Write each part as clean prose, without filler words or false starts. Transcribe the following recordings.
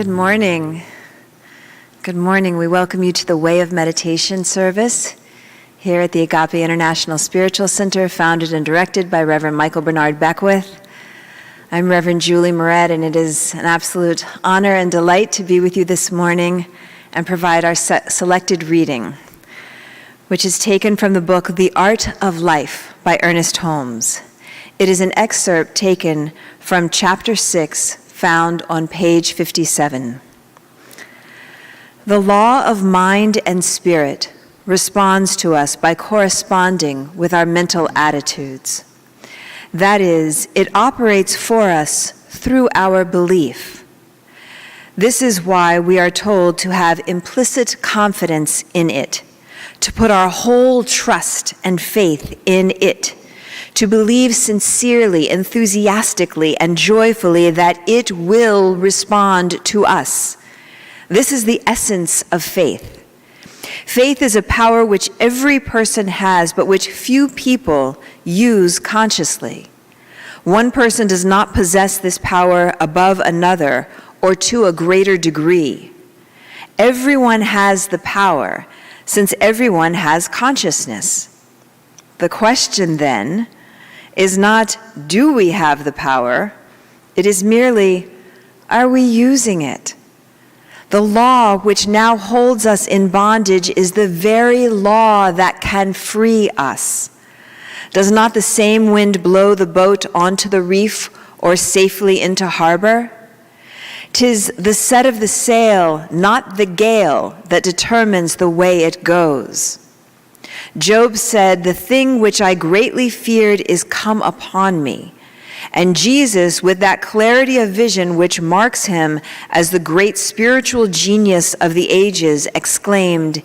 Good morning. Good morning. We welcome you to the Way of Meditation service here at the Agape International Spiritual Center, founded and directed by Reverend Michael Bernard Beckwith. I'm Reverend Julie Moret, and it is an absolute honor and delight to be with you this morning and provide our selected reading, which is taken from the book The Art of Life by Ernest Holmes. It is an excerpt taken from chapter 6, found on page 57. The law of mind and spirit responds to us by corresponding with our mental attitudes. That is, it operates for us through our belief. This is why we are told to have implicit confidence in it, to put our whole trust and faith in it, to believe sincerely, enthusiastically, and joyfully that it will respond to us. This is the essence of faith. Faith is a power which every person has, but which few people use consciously. One person does not possess this power above another or to a greater degree. Everyone has the power, since everyone has consciousness. The question, then, is not, do we have the power? It is merely, are we using it? The law which now holds us in bondage is the very law that can free us. Does not the same wind blow the boat onto the reef or safely into harbor? 'Tis the set of the sail, not the gale, that determines the way it goes. Job said, "The thing which I greatly feared is come upon me." And Jesus, with that clarity of vision which marks him as the great spiritual genius of the ages, exclaimed,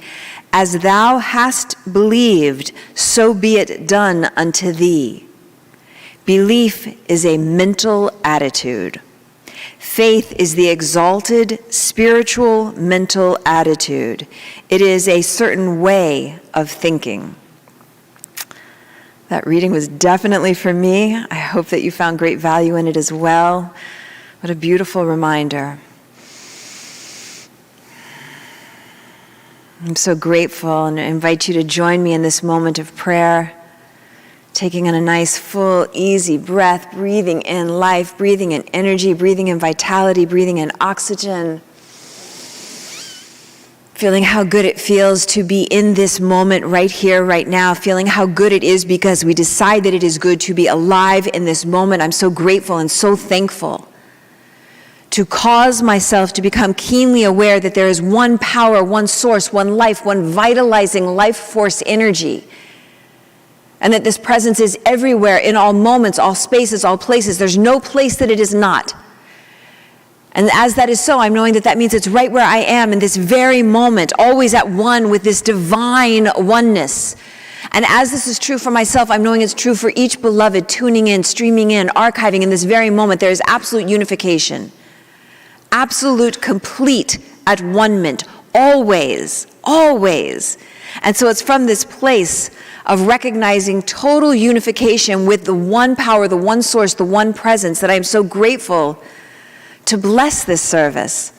"As thou hast believed, so be it done unto thee." Belief is a mental attitude. Faith is the exalted, spiritual, mental attitude. It is a certain way of thinking. That reading was definitely for me. I hope that you found great value in it as well. What a beautiful reminder. I'm so grateful and I invite you to join me in this moment of prayer, taking in a nice, full, easy breath, breathing in life, breathing in energy, breathing in vitality, breathing in oxygen. Feeling how good it feels to be in this moment right here, right now. Feeling how good it is because we decide that it is good to be alive in this moment. I'm so grateful and so thankful to cause myself to become keenly aware that there is one power, one source, one life, one vitalizing life force energy. And that this presence is everywhere, in all moments, all spaces, all places. There's no place that it is not. And as that is so, I'm knowing that that means it's right where I am in this very moment, always at one with this divine oneness. And as this is true for myself, I'm knowing it's true for each beloved tuning in, streaming in, archiving in this very moment. There is absolute unification, absolute, complete at one-ment, always, always. And so it's from this place of recognizing total unification with the one power, the one source, the one presence that I'm so grateful to bless this service.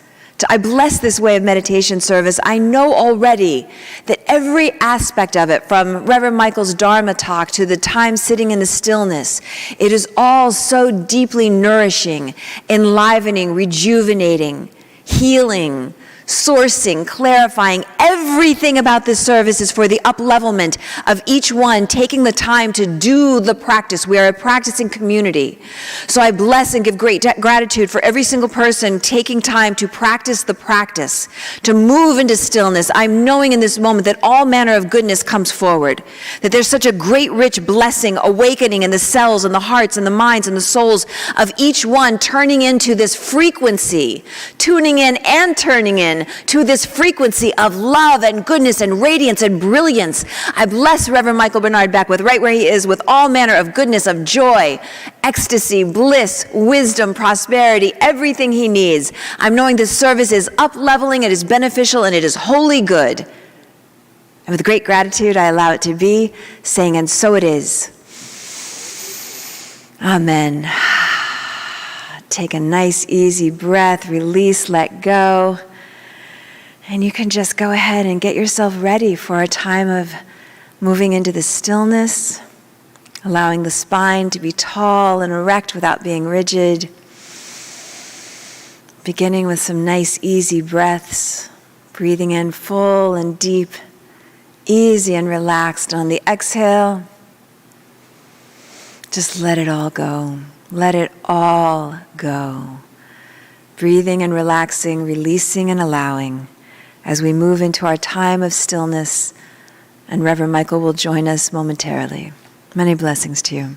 I bless this way of meditation service. I know already that every aspect of it, from Reverend Michael's Dharma talk to the time sitting in the stillness, it is all so deeply nourishing, enlivening, rejuvenating, healing, sourcing, clarifying. Everything about this service is for the up-levelment of each one taking the time to do the practice. We are a practicing community. So I bless and give great gratitude for every single person taking time to practice the practice, to move into stillness. I'm knowing in this moment that all manner of goodness comes forward, that there's such a great, rich blessing awakening in the cells and the hearts and the minds and the souls of each one, turning into this frequency, tuning in and turning in to this frequency of love and goodness and radiance and brilliance. I bless Reverend Michael Bernard Beckwith right where he is with all manner of goodness, of joy, ecstasy, bliss, wisdom, prosperity, everything he needs. I'm knowing this service is up-leveling, it is beneficial, and it is wholly good. And with great gratitude, I allow it to be, saying, and so it is. Amen. Take a nice, easy breath, release, let go. And you can just go ahead and get yourself ready for a time of moving into the stillness, allowing the spine to be tall and erect without being rigid. Beginning with some nice, easy breaths, breathing in full and deep, easy and relaxed. On the exhale, just let it all go. Let it all go. Breathing and relaxing, releasing and allowing as we move into our time of stillness, and Reverend Michael will join us momentarily. Many blessings to you.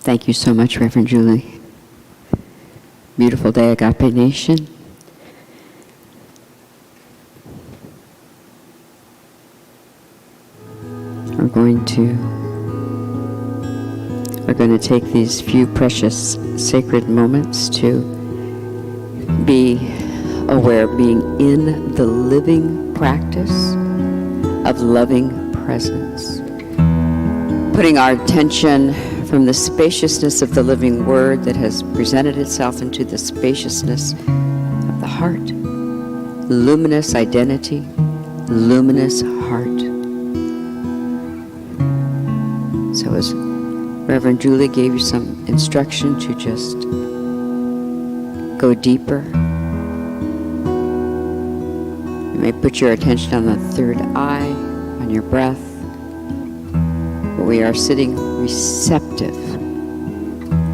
Thank you so much, Reverend Julie. Beautiful day, Agape Nation. We're going to take these few precious sacred moments to be aware, being in the living practice of loving presence. Putting our attention from the spaciousness of the living word that has presented itself into the spaciousness of the heart. Luminous identity, luminous heart. So as Reverend Julie gave you some instruction to just go deeper, you may put your attention on the third eye, on your breath. But we are sitting receptive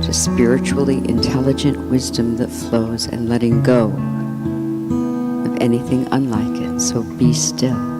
to spiritually intelligent wisdom that flows and letting go of anything unlike it. So be still.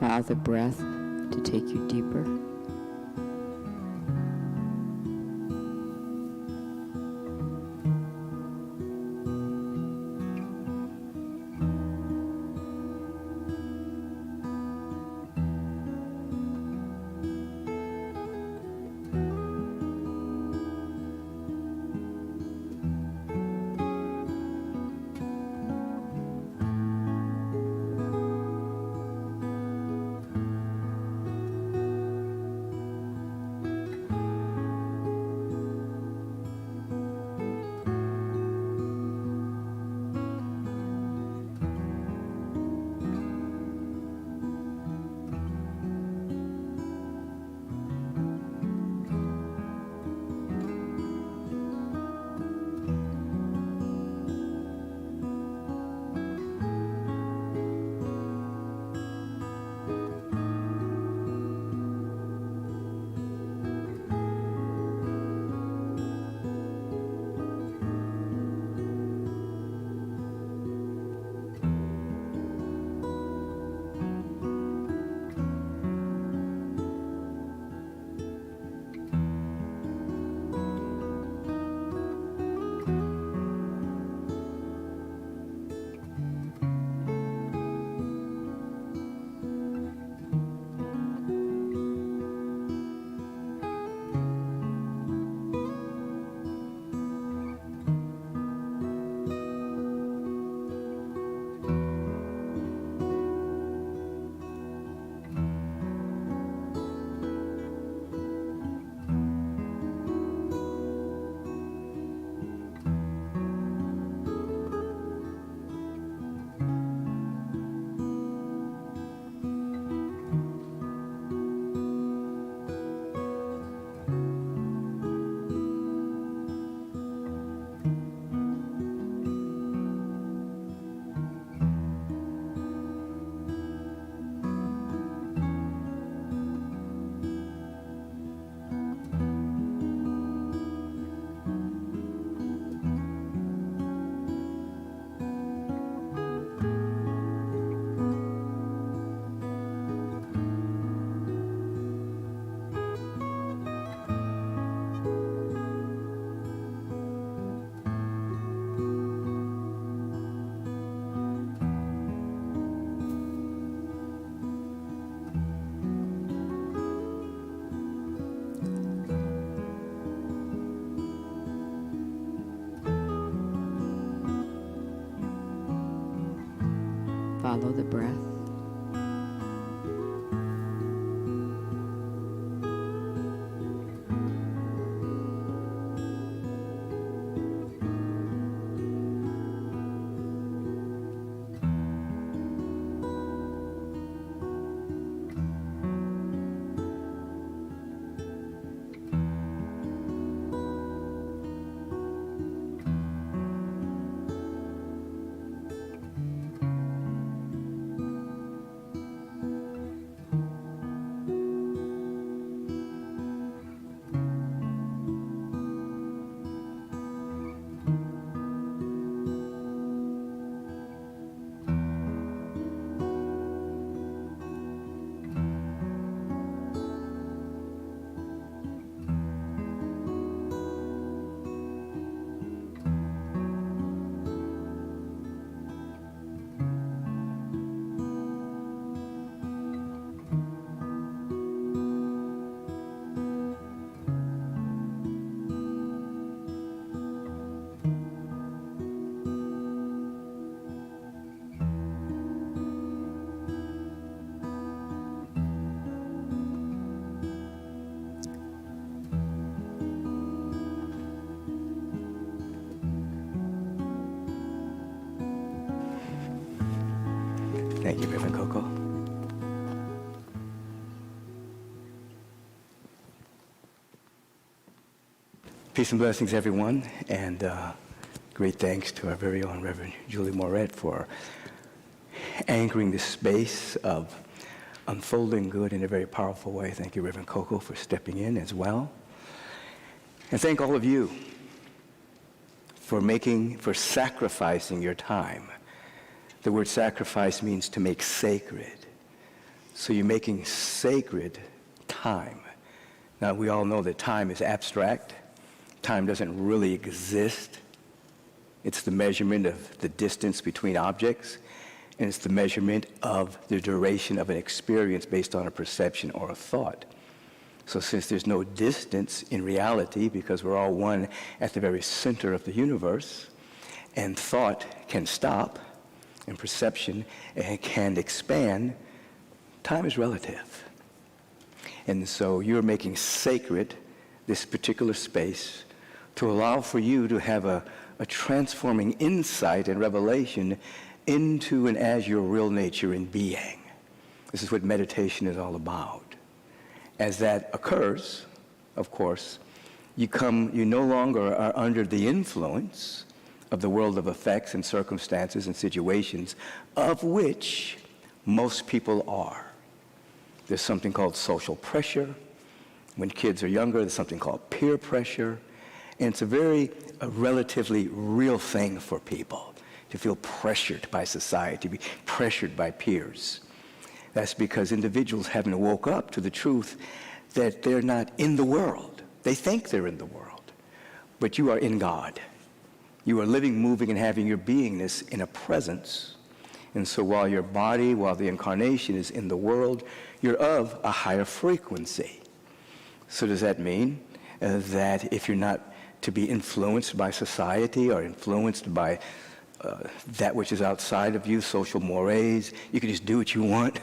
Allow the breath to take you deeper. follow the breath. Thank you, Reverend Coco. Peace and blessings, everyone, and great thanks to our very own Reverend Julie Moret for anchoring this space of unfolding good in a very powerful way. Thank you, Reverend Coco, for stepping in as well. And thank all of you for sacrificing your time. The word sacrifice means to make sacred. So you're making sacred time. Now, we all know that time is abstract. Time doesn't really exist. It's the measurement of the distance between objects, and it's the measurement of the duration of an experience based on a perception or a thought. So since there's no distance in reality, because we're all one at the very center of the universe, and thought can stop, and perception can expand, time is relative. And so you're making sacred this particular space to allow for you to have a transforming insight and revelation into and as your real nature in being. This is what meditation is all about. As that occurs, of course, you no longer are under the influence of the world of effects and circumstances and situations of which most people are. There's something called social pressure. When kids are younger, there's something called peer pressure. And it's a relatively real thing for people to feel pressured by society, to be pressured by peers. That's because individuals haven't woke up to the truth that they're not in the world. They think they're in the world, but you are in God. You are living, moving, and having your beingness in a presence. And so while the incarnation is in the world, you're of a higher frequency. So does that mean that if you're not to be influenced by society or influenced by that which is outside of you, social mores, you can just do what you want?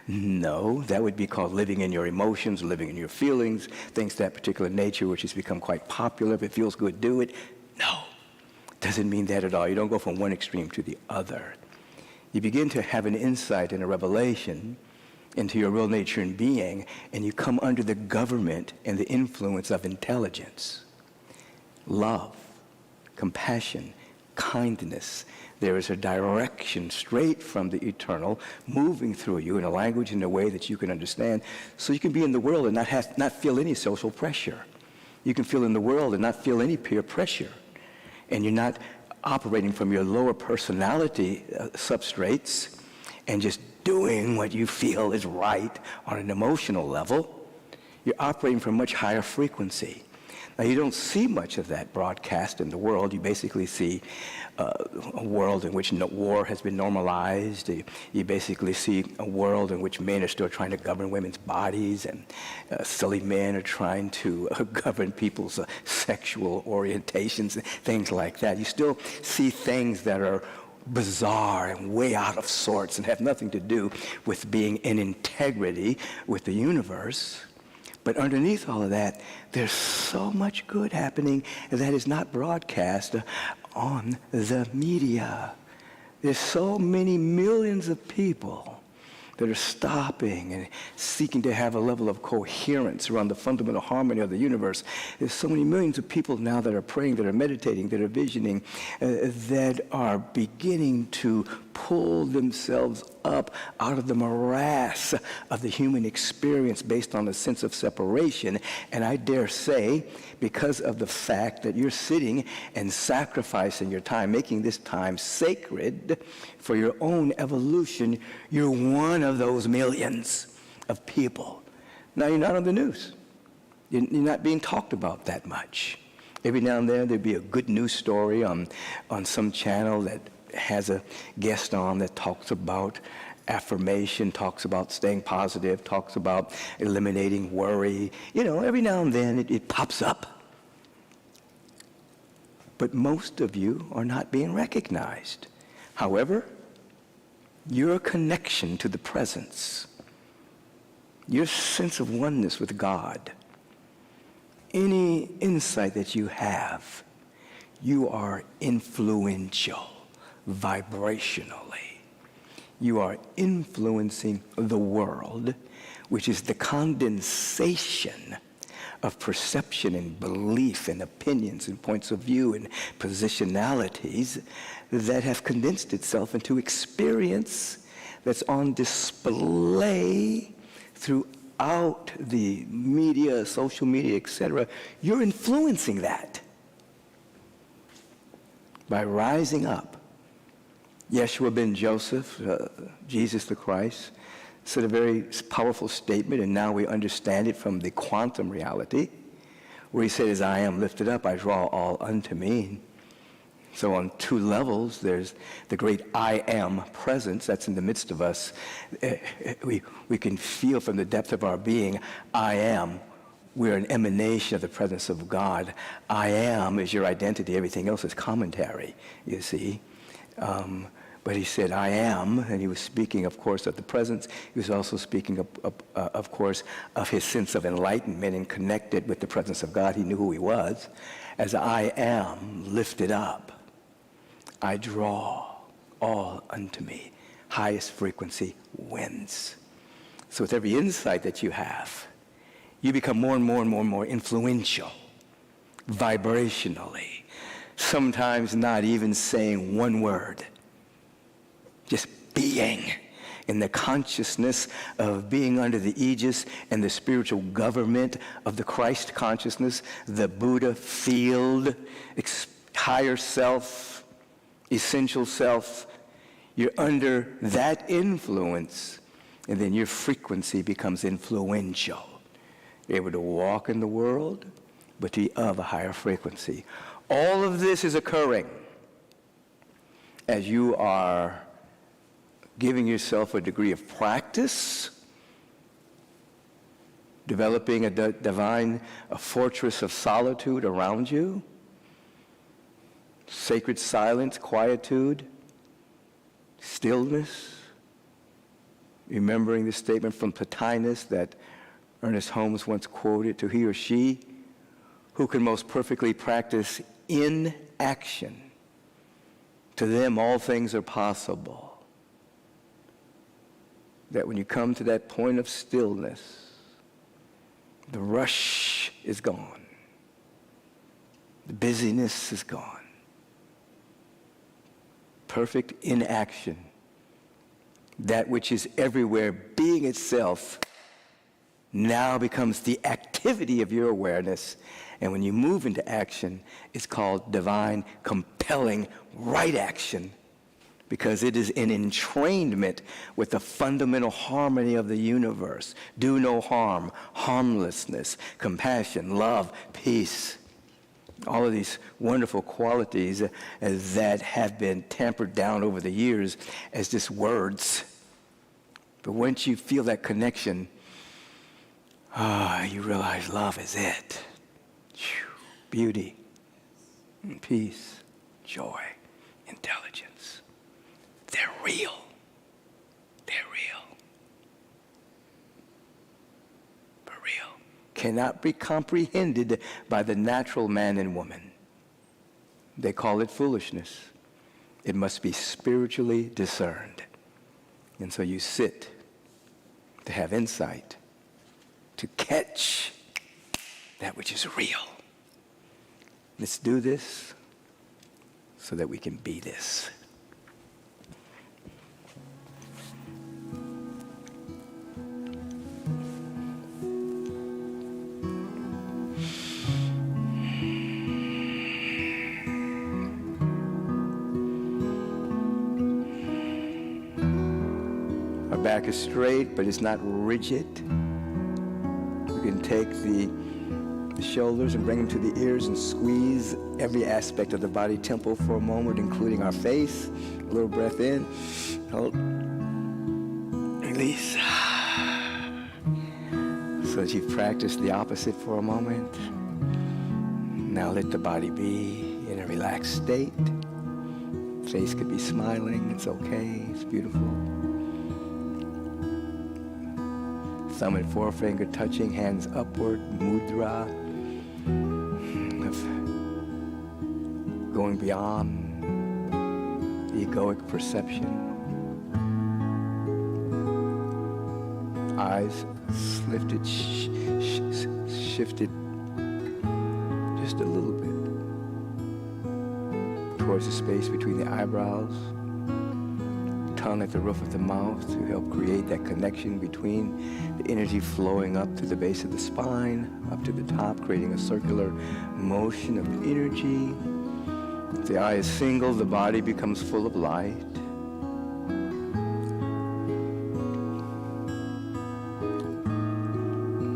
No, that would be called living in your emotions, living in your feelings, things of that particular nature, which has become quite popular. If it feels good, do it. No, doesn't mean that at all. You don't go from one extreme to the other. You begin to have an insight and a revelation into your real nature and being, and you come under the government and the influence of intelligence, love, compassion, kindness. There is a direction straight from the eternal moving through you in a language in a way that you can understand, so you can be in the world and not feel any social pressure. You can feel in the world and not feel any peer pressure. And you're not operating from your lower personality substrates and just doing what you feel is right on an emotional level. You're operating from much higher frequency. Now, you don't see much of that broadcast in the world. You basically see a world in which war has been normalized. You basically see a world in which men are still trying to govern women's bodies, and silly men are trying to govern people's sexual orientations, things like that. You still see things that are bizarre and way out of sorts and have nothing to do with being in integrity with the universe. But underneath all of that, there's so much good happening that is not broadcast on the media. There's so many millions of people that are stopping and seeking to have a level of coherence around the fundamental harmony of the universe. There's so many millions of people now that are praying, that are meditating, that are visioning, that are beginning to pull themselves up out of the morass of the human experience based on a sense of separation. And I dare say, because of the fact that you're sitting and sacrificing your time, making this time sacred for your own evolution, you're one of those millions of people. Now, you're not on the news. You're not being talked about that much. Every now and then there'd be a good news story on some channel that has a guest on that talks about affirmation, talks about staying positive, talks about eliminating worry. You know, every now and then it pops up. But most of you are not being recognized. However, your connection to the presence, your sense of oneness with God, any insight that you have, you are influential vibrationally. You are influencing the world, which is the condensation of perception and belief and opinions and points of view and positionalities that have condensed itself into experience that's on display throughout the media, social media, etc. You're influencing that by rising up. Yeshua ben Joseph, Jesus the Christ, said a very powerful statement, and now we understand it from the quantum reality, where he said, as I am lifted up, I draw all unto me. So on two levels, there's the great I am presence that's in the midst of us. We can feel from the depth of our being, I am. We're an emanation of the presence of God. I am is your identity. Everything else is commentary, you see. But he said, I am, and he was speaking, of course, of the presence. He was also speaking, of course, of his sense of enlightenment and connected with the presence of God. He knew who he was. As I am lifted up, I draw all unto me. Highest frequency wins. So with every insight that you have, you become more and more and more and more influential, vibrationally. Sometimes not even saying one word. Just being in the consciousness of being under the aegis and the spiritual government of the Christ consciousness, the Buddha field, higher self, essential self. You're under that influence, and then your frequency becomes influential. You're able to walk in the world, but be of a higher frequency. All of this is occurring as you are giving yourself a degree of practice, developing a fortress of solitude around you, sacred silence, quietude, stillness, remembering the statement from Plotinus that Ernest Holmes once quoted, to he or she who can most perfectly practice inaction, to them all things are possible. That when you come to that point of stillness, the rush is gone. The busyness is gone. Perfect inaction. That which is everywhere, being itself, now becomes the activity of your awareness. And when you move into action, it's called divine, compelling, right action, because it is in entrainment with the fundamental harmony of the universe. Do no harm, harmlessness, compassion, love, peace. All of these wonderful qualities that have been tampered down over the years as just words. But once you feel that connection, you realize love is it. Beauty, peace, joy, intelligence. they're real. They're real. For real. Cannot be comprehended by the natural man and woman. They call it foolishness. It must be spiritually discerned. And so you sit to have insight, to catch that which is real. Let's do this so that we can be this. Our back is straight, but it's not rigid. We can take the shoulders and bring them to the ears and squeeze every aspect of the body temple for a moment, including our face. A little breath in. Hold. Release. So that you've practiced the opposite for a moment. Now let the body be in a relaxed state. Face could be smiling. It's okay. It's beautiful. Thumb and forefinger touching, hands upward, mudra of going beyond egoic perception. Eyes lifted, shifted just a little bit towards the space between the eyebrows. Tongue at the roof of the mouth to help create that connection between the energy flowing up to the base of the spine, up to the top, creating a circular motion of energy. If the eye is single, the body becomes full of light.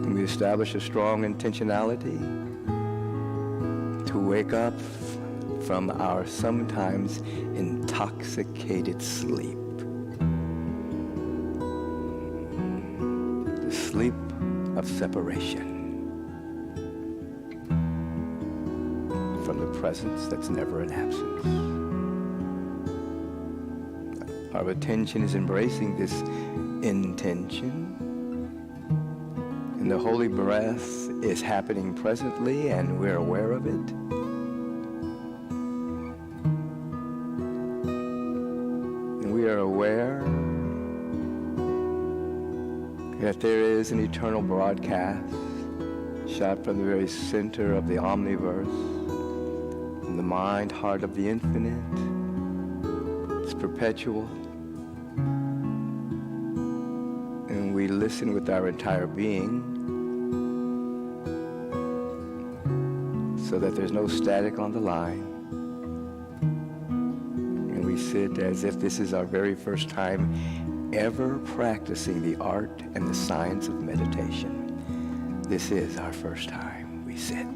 And we establish a strong intentionality to wake up from our sometimes intoxicated sleep. Sleep of separation from the presence that's never an absence. Our attention is embracing this intention, and the holy breath is happening presently, and we're aware of it. And we are aware that there is an eternal broadcast shot from the very center of the omniverse, from the mind, heart of the infinite. It's perpetual. And we listen with our entire being so that there's no static on the line. And we sit as if this is our very first time ever practicing the art and the science of meditation. This is our first time we sit.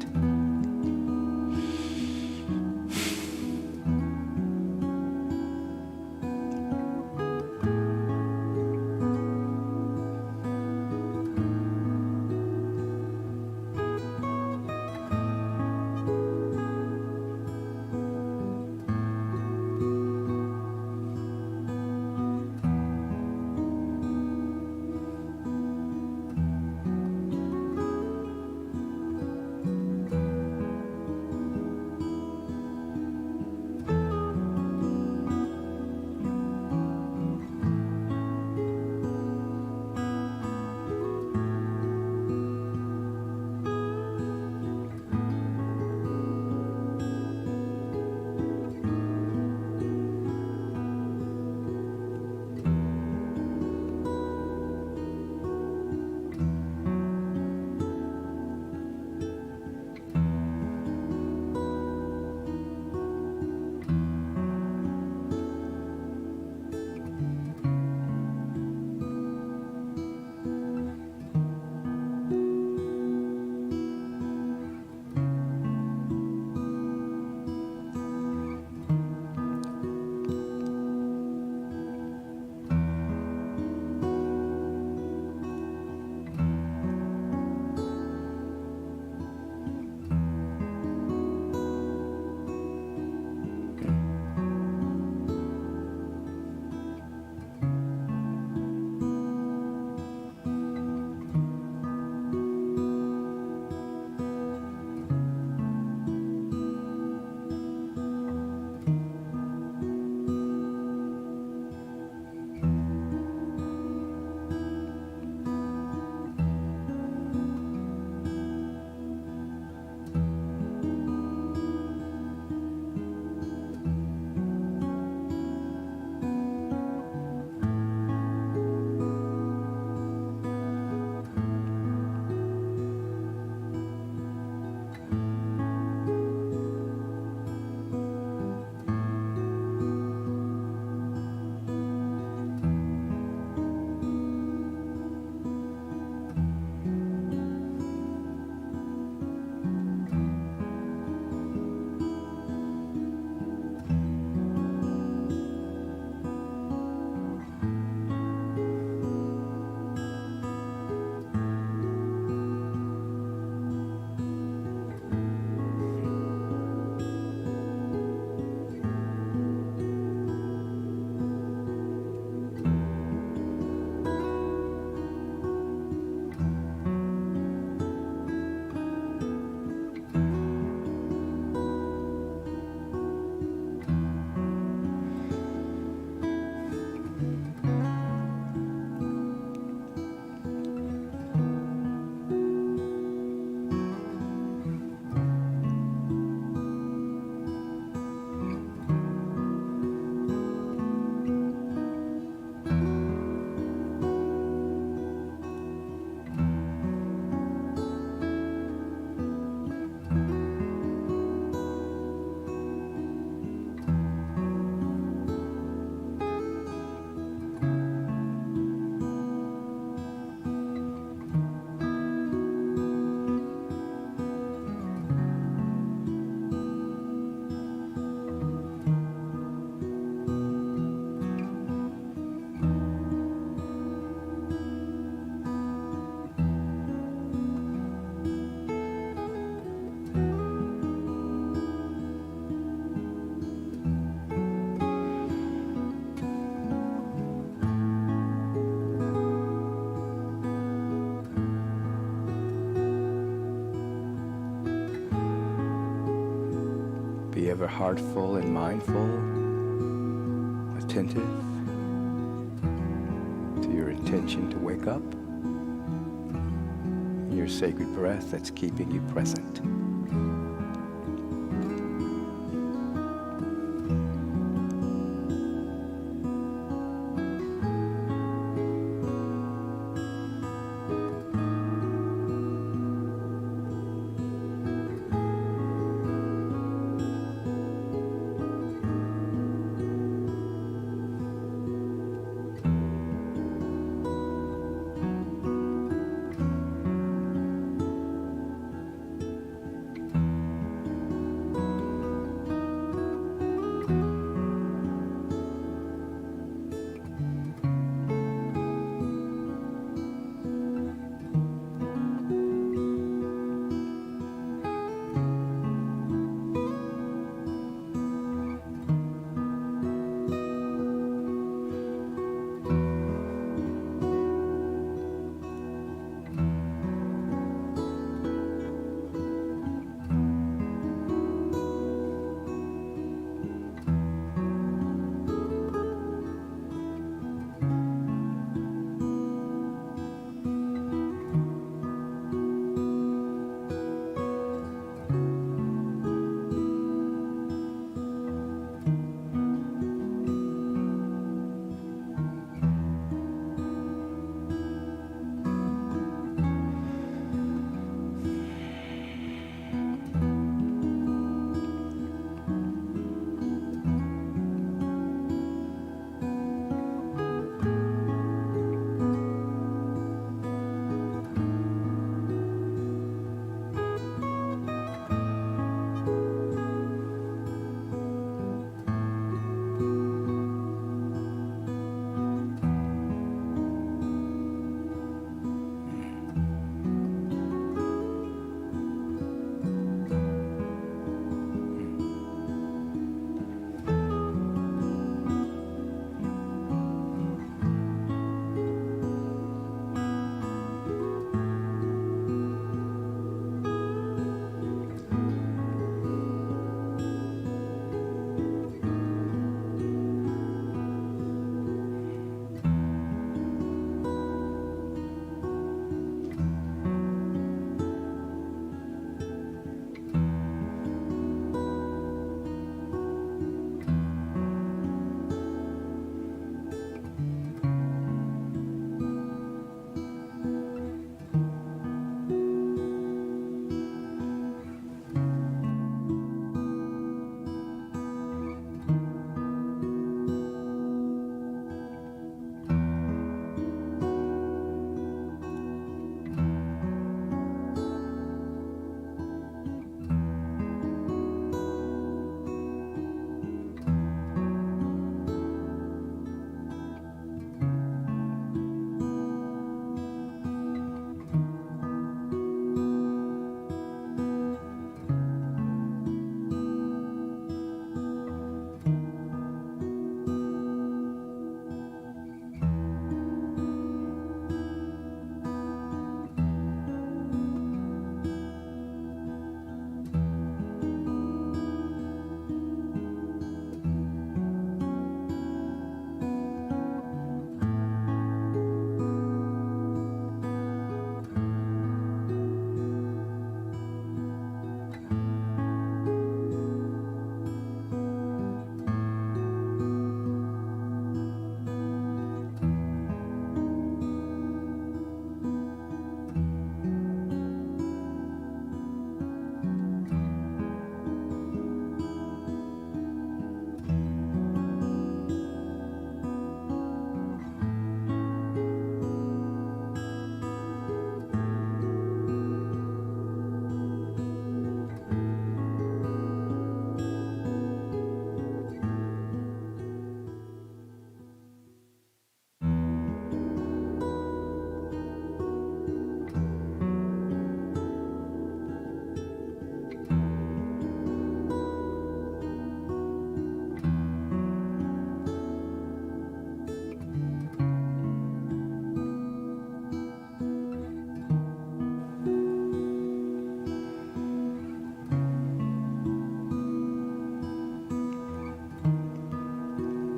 Be ever heartful and mindful, attentive to your intention to wake up, your sacred breath that's keeping you present.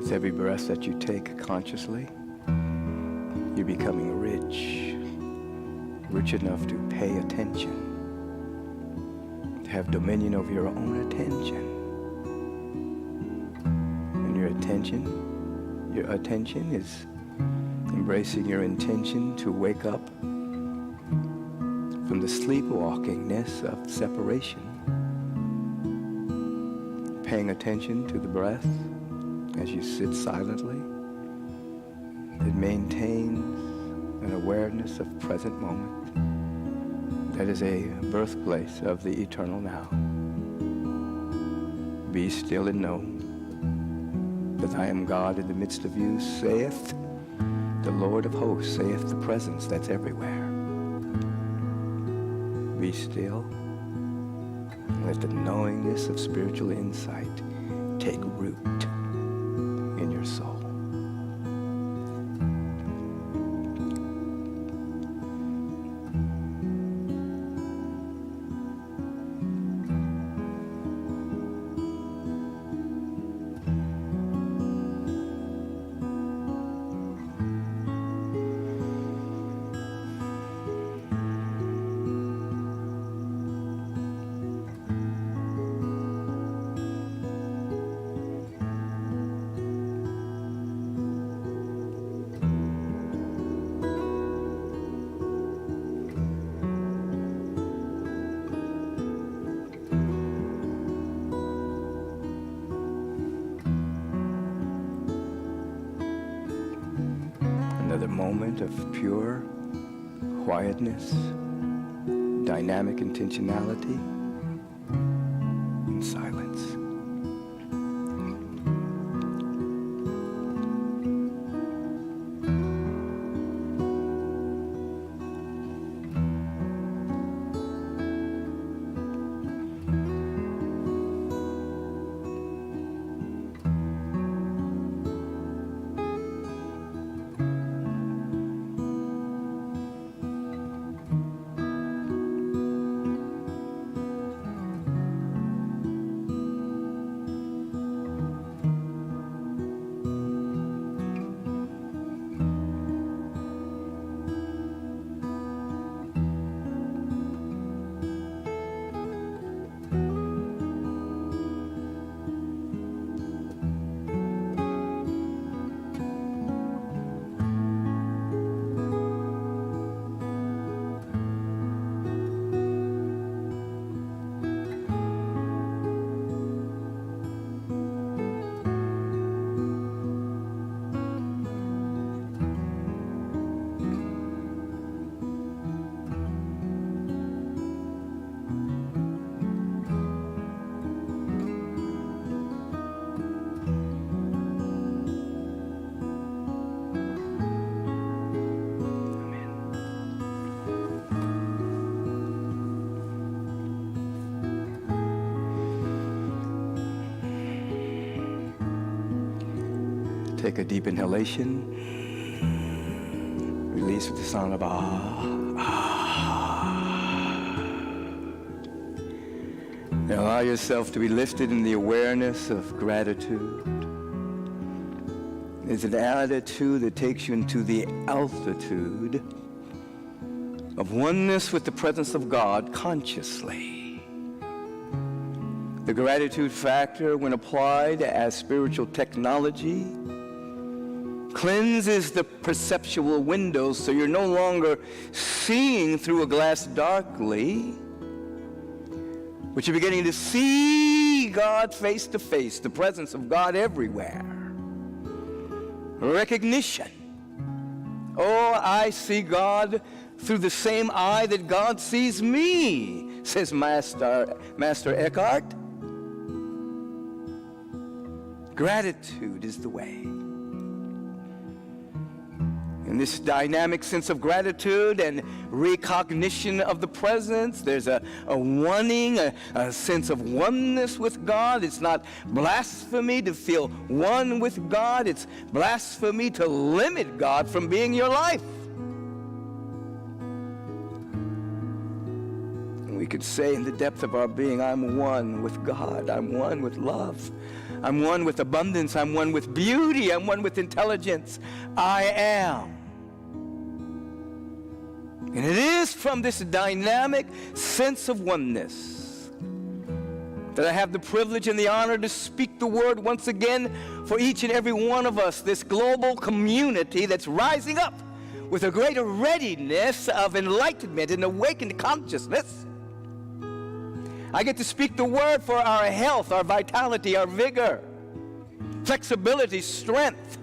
With every breath that you take consciously, you're becoming rich enough to pay attention, to have dominion over your own attention. And your attention is embracing your intention to wake up from the sleepwalkingness of separation, paying attention to the breath as you sit silently. It maintains an awareness of present moment that is a birthplace of the eternal now. Be still and know that I am God in the midst of you, saith the Lord of hosts, saith the presence that's everywhere. Be still and let the knowingness of spiritual insight take root in your soul. Another moment of pure quietness, dynamic intentionality, and silence. Take a deep inhalation. Release with the sound of ah. And allow yourself to be lifted in the awareness of gratitude. It's an attitude that takes you into the altitude of oneness with the presence of God consciously. The gratitude factor, when applied as spiritual technology, cleanses the perceptual windows so you're no longer seeing through a glass darkly, but you're beginning to see God face to face, the presence of God everywhere. Recognition. Oh, I see God through the same eye that God sees me, says Master Eckhart. Gratitude is the way. In this dynamic sense of gratitude and recognition of the presence, there's a wanting, a sense of oneness with God. It's not blasphemy to feel one with God. It's blasphemy to limit God from being your life. And we could say in the depth of our being, I'm one with God. I'm one with love. I'm one with abundance. I'm one with beauty. I'm one with intelligence. I am. And it is from this dynamic sense of oneness that I have the privilege and the honor to speak the word once again for each and every one of us, this global community that's rising up with a greater readiness of enlightenment and awakened consciousness. I get to speak the word for our health, our vitality, our vigor, flexibility, strength.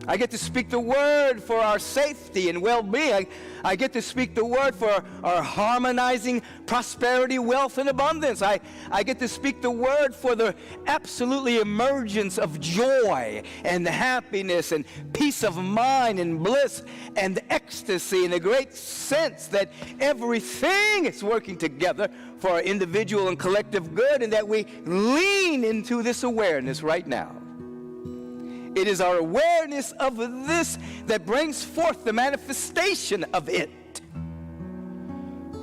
I get to speak the word for our safety and well-being. I get to speak the word for our harmonizing prosperity, wealth, and abundance. I get to speak the word for the absolutely emergence of joy and happiness and peace of mind and bliss and ecstasy, in a great sense that everything is working together for our individual and collective good, and that we lean into this awareness right now. It is our awareness of this that brings forth the manifestation of it.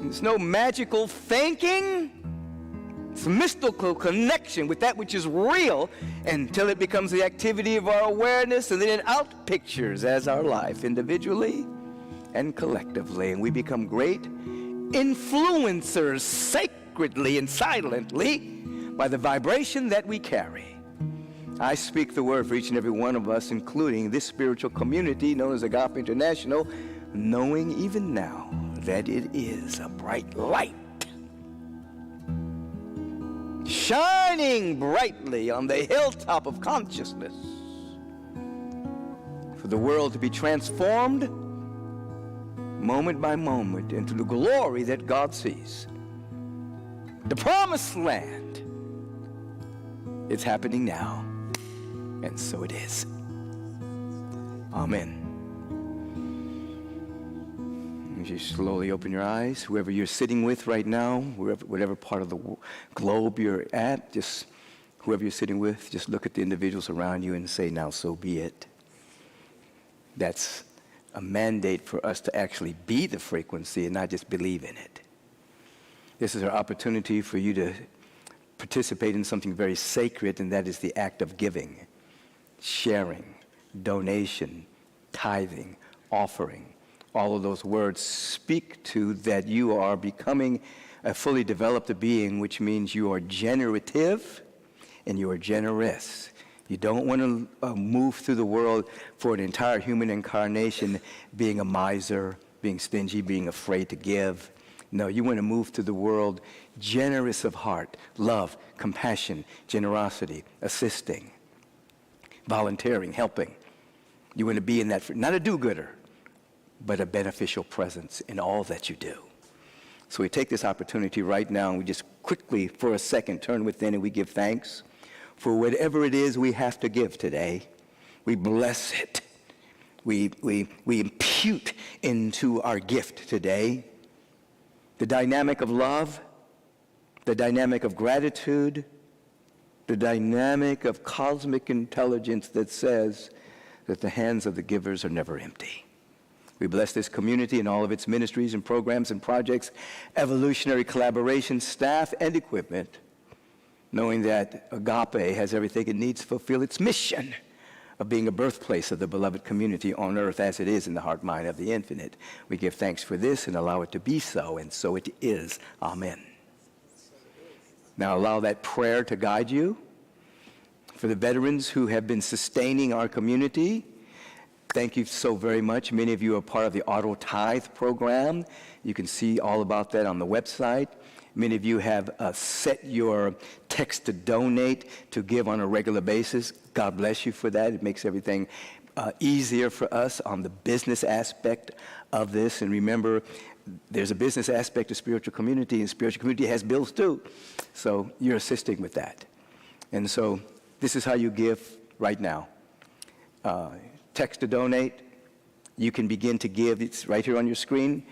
There's no magical thinking. It's a mystical connection with that which is real until it becomes the activity of our awareness, and then it outpictures as our life individually and collectively. And we become great influencers sacredly and silently by the vibration that we carry. I speak the word for each and every one of us, including this spiritual community known as Agape International, knowing even now that it is a bright light, shining brightly on the hilltop of consciousness, for the world to be transformed moment by moment into the glory that God sees. The promised land, it's happening now. And so it is. Amen. As you slowly open your eyes, whoever you're sitting with right now, whatever part of the globe you're at, just whoever you're sitting with, just look at the individuals around you and say, now so be it. That's a mandate for us to actually be the frequency and not just believe in it. This is our opportunity for you to participate in something very sacred, and that is the act of giving. Sharing, donation, tithing, offering. All of those words speak to that you are becoming a fully developed being, which means you are generative and you are generous. You don't want to move through the world for an entire human incarnation being a miser, being stingy, being afraid to give. No, you want to move through the world generous of heart, love, compassion, generosity, assisting, volunteering, helping. You want to be in that, not a do-gooder, but a beneficial presence in all that you do. So we take this opportunity right now, and we just quickly, for a second, turn within and we give thanks for whatever it is we have to give today. We bless it. We impute into our gift today the dynamic of love, the dynamic of gratitude, the dynamic of cosmic intelligence that says that the hands of the givers are never empty. We bless this community and all of its ministries and programs and projects, evolutionary collaboration, staff, and equipment, knowing that Agape has everything it needs to fulfill its mission of being a birthplace of the beloved community on earth as it is in the heart mind of the infinite. We give thanks for this and allow it to be so, and so it is. Amen. Now allow that prayer to guide you. For the veterans who have been sustaining our community, thank you so very much. Many of you are part of the Auto Tithe program. You can see all about that on the website. Many of you have set your text to donate, to give on a regular basis. God bless you for that. It makes everything easier for us on the business aspect of this. And remember, there's a business aspect of spiritual community, and spiritual community has bills too. So you're assisting with that. And so this is how you give right now. Text to donate. You can begin to give. It's right here on your screen.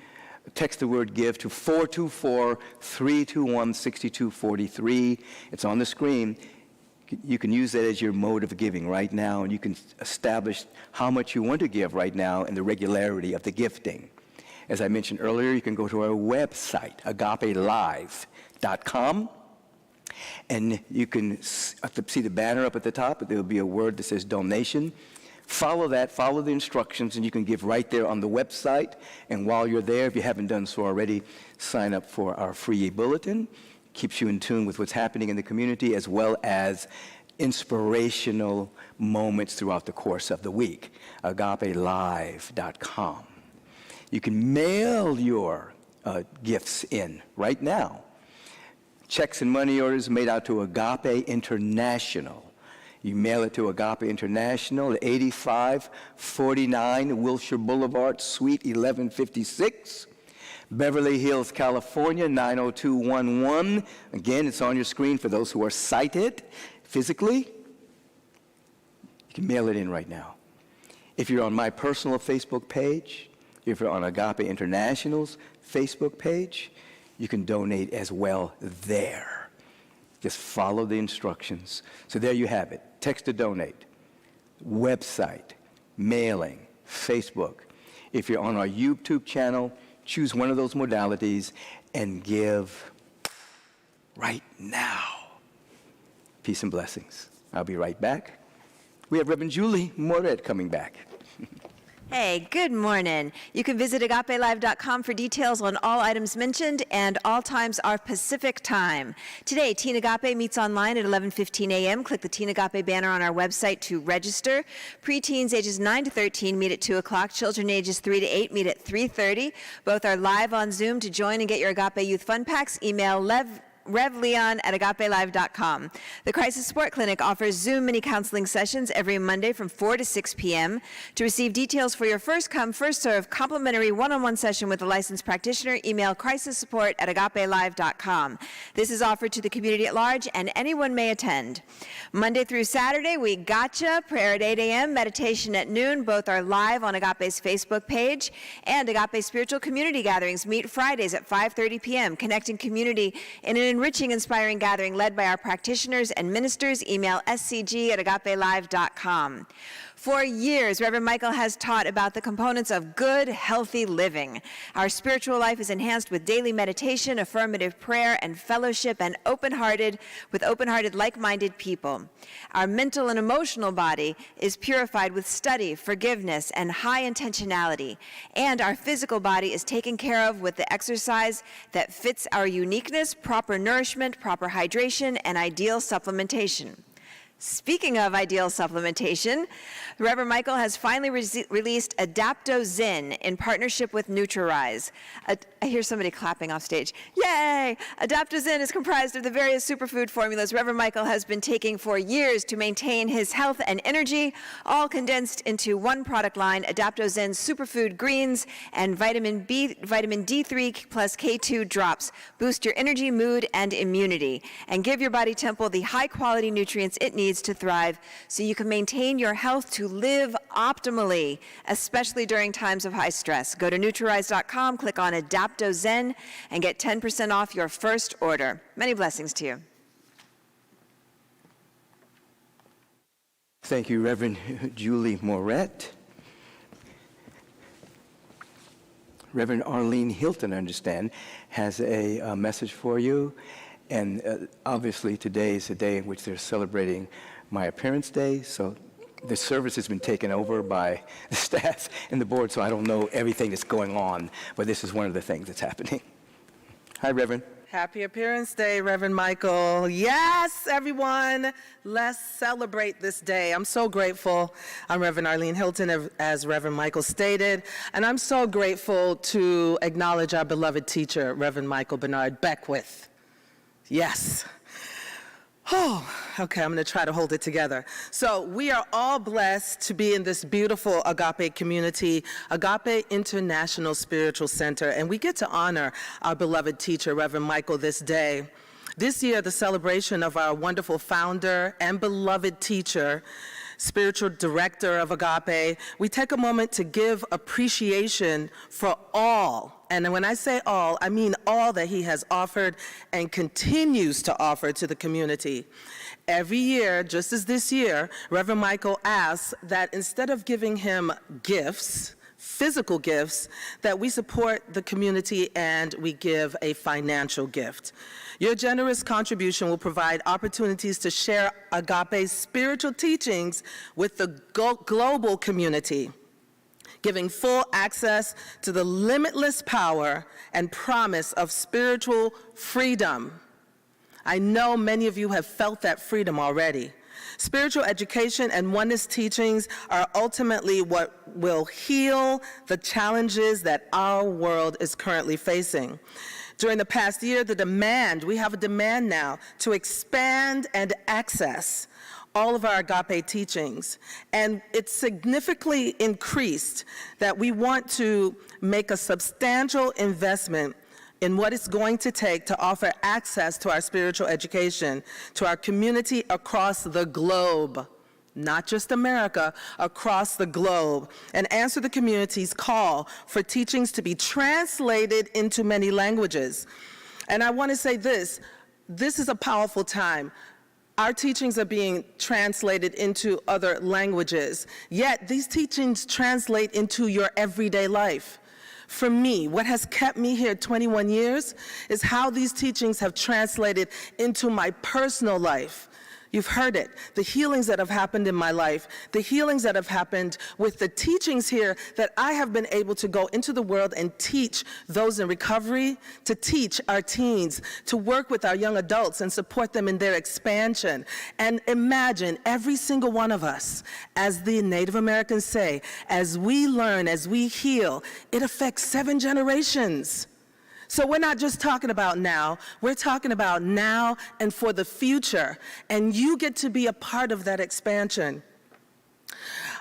Text the word give to 424-321-6243. It's on the screen. You can use that as your mode of giving right now, and you can establish how much you want to give right now and the regularity of the gifting. As I mentioned earlier, you can go to our website, agapelive.com, and you can see the banner up at the top. There will be a word that says donation. Follow that, follow the instructions, and you can give right there on the website. And while you're there, if you haven't done so already, sign up for our free e-bulletin. Keeps you in tune with what's happening in the community, as well as inspirational moments throughout the course of the week. Agapelive.com. You can mail your gifts in right now. Checks and money orders made out to Agape International. You mail it to Agape International at 8549 Wilshire Boulevard, Suite 1156, Beverly Hills, California, 90211. Again, it's on your screen for those who are sighted physically. You can mail it in right now. If you're on my personal Facebook page, if you're on Agape International's Facebook page, you can donate as well there. Just follow the instructions. So there you have it. Text to donate, website, mailing, Facebook. If you're on our YouTube channel, choose one of those modalities and give right now. Peace and blessings. I'll be right back. We have Reverend Julie Moret coming back. Hey, good morning. You can visit agapelive.com for details on all items mentioned, and all times are Pacific time. Today, Teen Agape meets online at 11:15 a.m. Click the Teen Agape banner on our website to register. Preteens ages 9 to 13 meet at 2 o'clock. Children ages 3 to 8 meet at 3:30. Both are live on Zoom. To join and get your Agape Youth Fun Packs, email revleon@agapelive.com. The Crisis Support Clinic offers Zoom mini counseling sessions every Monday from 4 to 6 p.m. To receive details for your first come, first serve complimentary one-on-one session with a licensed practitioner, email crisissupport@agapelive.com. This is offered to the community at large, and anyone may attend. Monday through Saturday, we gotcha. Prayer at 8 a.m., meditation at noon. Both are live on Agape's Facebook page. And Agape Spiritual Community Gatherings meet Fridays at 5:30 p.m., connecting community in an enriching, inspiring gathering led by our practitioners and ministers. Email scg@agapelive.com. For years, Reverend Michael has taught about the components of good, healthy living. Our spiritual life is enhanced with daily meditation, affirmative prayer, and fellowship, and open-hearted, like-minded people. Our mental and emotional body is purified with study, forgiveness, and high intentionality. And our physical body is taken care of with the exercise that fits our uniqueness, proper nourishment, proper hydration, and ideal supplementation. Speaking of ideal supplementation, Reverend Michael has finally released Adapto-Zen in partnership with Nutririse. I hear somebody clapping off stage. Yay! Adapto-Zen is comprised of the various superfood formulas Reverend Michael has been taking for years to maintain his health and energy, all condensed into one product line, Adapto-Zen Superfood Greens and vitamin D3 plus K2 drops. Boost your energy, mood, and immunity, and give your body temple the high-quality nutrients it needs to thrive so you can maintain your health to live optimally, especially during times of high stress. Go to Nutririse.com, click on Adapto-Zen, and get 10% off your first order. Many blessings to you. Thank you, Reverend Julie Moret. Reverend Arlene Hilton, I understand, has a message for you. And obviously today is a day in which they're celebrating my appearance day, so the service has been taken over by the staff and the board, so I don't know everything that's going on, but this is one of the things that's happening. Hi, Reverend. Happy Appearance Day, Reverend Michael. Yes, everyone, let's celebrate this day. I'm so grateful. I'm Reverend Arlene Hilton, as Reverend Michael stated, and I'm so grateful to acknowledge our beloved teacher, Reverend Michael Bernard Beckwith. Yes. Oh, okay, I'm going to try to hold it together. So we are all blessed to be in this beautiful Agape community, Agape International Spiritual Center, and we get to honor our beloved teacher, Reverend Michael, this day. This year, the celebration of our wonderful founder and beloved teacher, spiritual director of Agape, we take a moment to give appreciation for all, and when I say all, I mean all that he has offered and continues to offer to the community. Every year, just as this year, Reverend Michael asks that instead of giving him gifts, physical gifts, that we support the community and we give a financial gift. Your generous contribution will provide opportunities to share Agape's spiritual teachings with the global community, giving full access to the limitless power and promise of spiritual freedom. I know many of you have felt that freedom already. Spiritual education and oneness teachings are ultimately what will heal the challenges that our world is currently facing. During the past year, we have a demand now to expand and access all of our Agape teachings. And it's significantly increased that we want to make a substantial investment in what it's going to take to offer access to our spiritual education to our community across the globe, not just America, across the globe, and answer the community's call for teachings to be translated into many languages. And I want to say this is a powerful time. Our teachings are being translated into other languages, yet these teachings translate into your everyday life. For me, what has kept me here 21 years is how these teachings have translated into my personal life. You've heard it, the healings that have happened in my life, the healings that have happened with the teachings here that I have been able to go into the world and teach those in recovery, to teach our teens, to work with our young adults and support them in their expansion. And imagine every single one of us, as the Native Americans say, as we learn, as we heal, it affects 7 generations. So we're not just talking about now, we're talking about now and for the future. And you get to be a part of that expansion.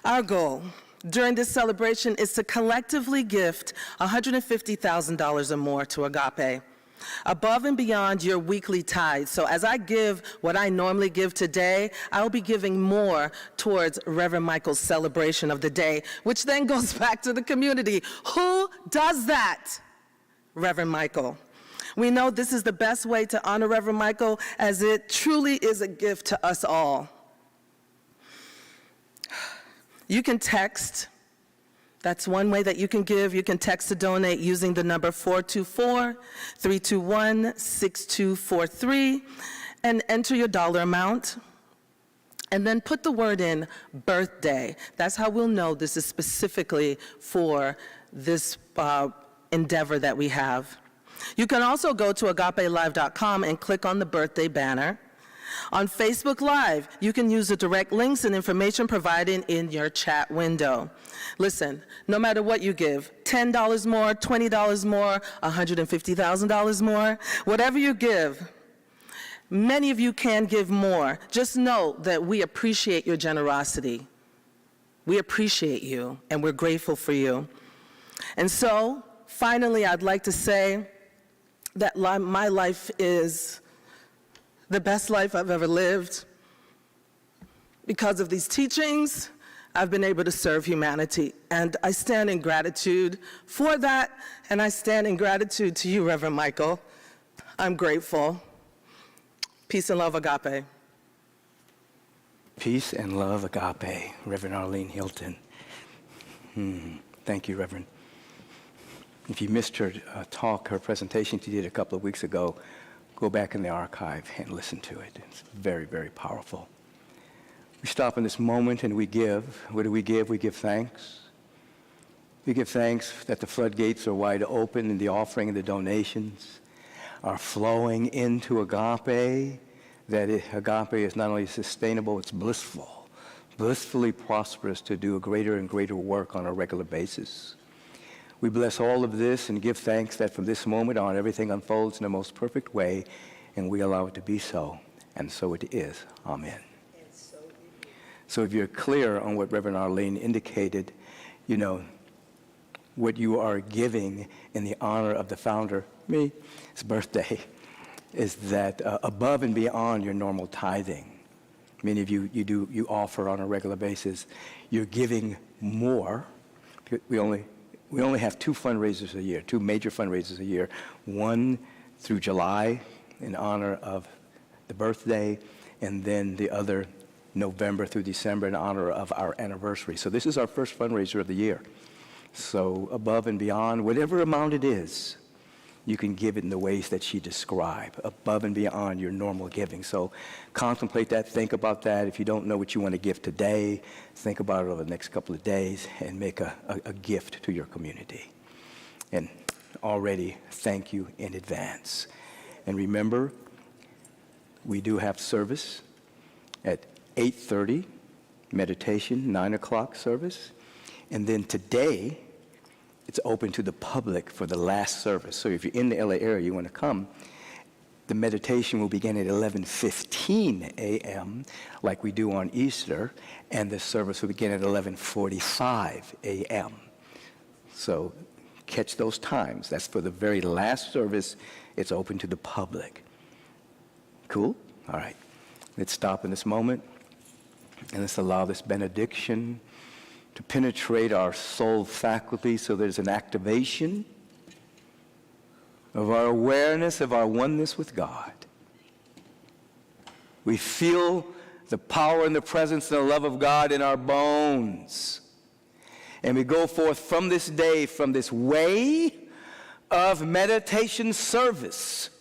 Our goal during this celebration is to collectively gift $150,000 or more to Agape, above and beyond your weekly tithe. So as I give what I normally give today, I'll be giving more towards Reverend Michael's celebration of the day, which then goes back to the community. Who does that? Reverend Michael. We know this is the best way to honor Reverend Michael, as it truly is a gift to us all. You can text. That's one way that you can give. You can text to donate using the number 424-321-6243 and enter your dollar amount. And then put the word in birthday. That's how we'll know this is specifically for this endeavor that we have. You can also go to agapelive.com and click on the birthday banner. On Facebook Live, you can use the direct links and information provided in your chat window. Listen, no matter what you give, $10 more, $20 more, $150,000 more, whatever you give, many of you can give more. Just know that we appreciate your generosity. We appreciate you, and we're grateful for you. And so, finally, I'd like to say that my life is the best life I've ever lived. Because of these teachings, I've been able to serve humanity, and I stand in gratitude for that, and I stand in gratitude to you, Reverend Michael. I'm grateful. Peace and love, Agape. Peace and love, Agape. Reverend Arlene Hilton. Thank you, Reverend. If you missed her talk, her presentation she did a couple of weeks ago, go back in the archive and listen to it. It's very, very powerful. We stop in this moment and we give. What do we give? We give thanks. We give thanks that the floodgates are wide open and the offering and the donations are flowing into Agape, that Agape is not only sustainable, it's blissful, blissfully prosperous to do a greater and greater work on a regular basis. We bless all of this and give thanks that from this moment on, everything unfolds in the most perfect way, and we allow it to be so. And so it is. Amen. So if you're clear on what Reverend Arlene indicated, you know, what you are giving in the honor of the founder, me, his birthday, is that above and beyond your normal tithing. Many of you offer on a regular basis. You're giving more. We only have 2 fundraisers a year, 2 major fundraisers a year. One through July in honor of the birthday, and then the other November through December in honor of our anniversary. So this is our first fundraiser of the year. So above and beyond, whatever amount it is, you can give it in the ways that she described, above and beyond your normal giving. So contemplate that, think about that. If you don't know what you want to give today, think about it over the next couple of days and make a gift to your community. And already, thank you in advance. And remember, we do have service at 8:30, meditation, 9 o'clock service. And then today, it's open to the public for the last service. So if you're in the LA area, you want to come, the meditation will begin at 11:15 a.m. like we do on Easter, and the service will begin at 11:45 a.m. So catch those times. That's for the very last service. It's open to the public. Cool? All right. Let's stop in this moment, and let's allow this benediction to penetrate our soul faculty so there's an activation of our awareness of our oneness with God. We feel the power and the presence and the love of God in our bones. And we go forth from this day, from this way of meditation service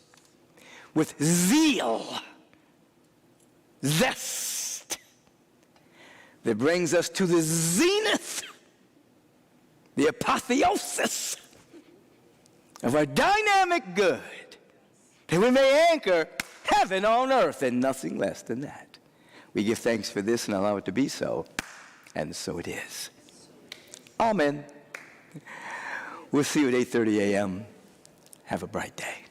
with zeal, zest, that brings us to the zenith, the apotheosis of our dynamic good, that we may anchor heaven on earth and nothing less than that. We give thanks for this and allow it to be so, and so it is. Amen. We'll see you at 8:30 a.m. Have a bright day.